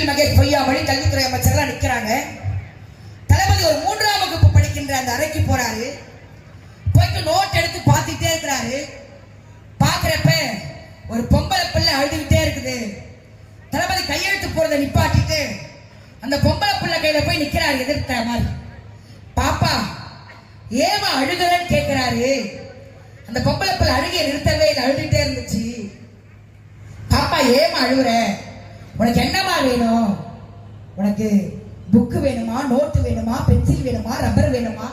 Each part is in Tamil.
அன்பில் மகேஷ் பொய்யாமொழி கல்வித்துறை அமைச்சர்லாம் நிக்கிறாங்க. தளபதி ஒரு 3ஆம் வகுப்பு படிக்கின்ற அந்த அறைக்கு போறாரு. போயிட்டு நோட் எடுத்து பார்த்துட்டே இருக்கிறாரு. பாக்குறப்ப ஒரு பொம்பளை பிள்ளை அழுதுகிட்டே இருக்குது. தளபதி கையெழுத்து போறதை நிப்பாட்டிட்டு அந்த பொம்பளை பிள்ளை கையில போய் நிக்கிறாரு எதிர்த்த மாதிரி. பாப்பா ஏமா அழுகிறன்னு கேட்கிறாரு. அந்த பொம்பளை பிள்ளை அழுகையை நிறுத்தவே இல்லை, அழுதுகிட்டே இருந்துச்சு. பாப்பா ஏமா அழுகுற, உனக்கு என்னமா வேணும், உனக்கு புக்கு வேணுமா, நோட்டு வேணுமா, பென்சில் வேணுமா, ரப்பர் வேணுமா,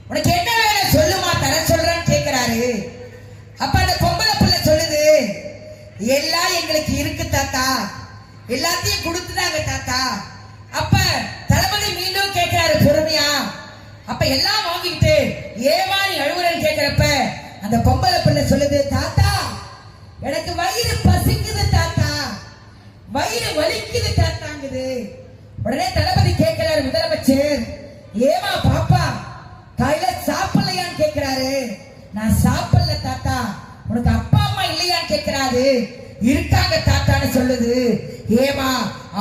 உனக்கு என்ன வேணும் சொல்லுமா, தர சொல்றேன்னு கேட்கிறாரு. அப்ப அந்த பொம்பளை பிள்ளை சொல்லுது, எல்லாம் எங்களுக்கு இருக்கு தாத்தா, எல்லாத்தையும் கொடுத்துட்டாங்க தாத்தா. அப்ப தளபதி மீண்டும் கேட்கிறாரு பொறுமையா. அப்ப எல்லாம் வாங்கிட்டு ஏமா நீ அழுகுறன்னு கேட்கிறப்ப அந்த பொம்பளை பிள்ளை சொல்லுது, தாத்தா எனக்கு வயிறு பசிக்குது தாத்தா, வயிறு வலிக்குது தாத்தாங்குது. உடனே தளபதி கேட்கிறாரு முதலமைச்சர், ஏமா பாப்பா காலையில சாப்பிடலையான்னு கேட்கிறாரு. நான் சாப்பிடல தாத்தா. உனக்கு அப்பா அம்மா இல்லையான்னு கேட்கிறாரு. இருக்காங்க தாத்தான்னு சொல்லுது. ஏமா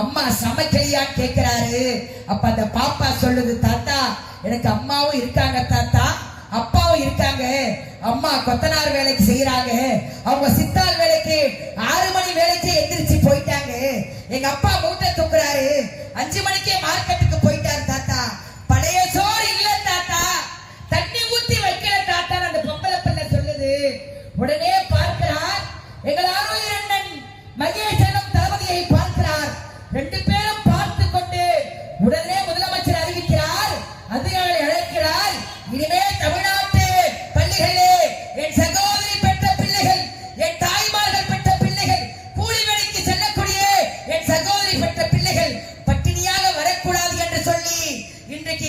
அம்மா சமைக்கலையான்னு கேட்கிறாரு. அப்ப அந்த பாப்பா சொல்லுது, தாத்தா எனக்கு அம்மாவும் இருக்காங்க தாத்தா, அப்பாவும் இருக்காங்க. அம்மா கொத்தனார் வேலைக்கு செய்யறாங்க, அவங்க சித்தாள் வேலைக்கு 6 மணி வேலைக்கு எந்திரிச்சு போயிட்டாங்க. எங்க அப்பா மூட்டை தூக்குறாரு, 5 மணிக்கே மார்க்கெட்டுக்கு போயிட்டாரு தாத்தா. பழைய சோறு இல்ல தாத்தா, தண்ணி ஊத்தி வைக்கல தாத்தா அந்த பொம்பளை பிள்ளை சொல்லுது. உடனே பார்க்கிறார் எங்கள் ஆரோக்கிய அண்ணன் மகேசனும் தளபதியை பார்க்கிறார். 2 பேரும் பார்த்து கொண்டு உடனே முதலமைச்சர் அறிவிக்கிறார், அதிகாரி அழைக்கிறார், இனிமே தமிழ்நாட்டு பள்ளிகளே என் சகோதரி பெற்ற பிள்ளைகள், என் தாய்மார்கள் பெற்ற பிள்ளைகள், கூலி வேலைக்கு செல்லக்கூடிய என் சகோதரி பெற்ற பிள்ளைகள் பட்டினியாக வரக்கூடாது என்று சொல்லி இன்றைக்கு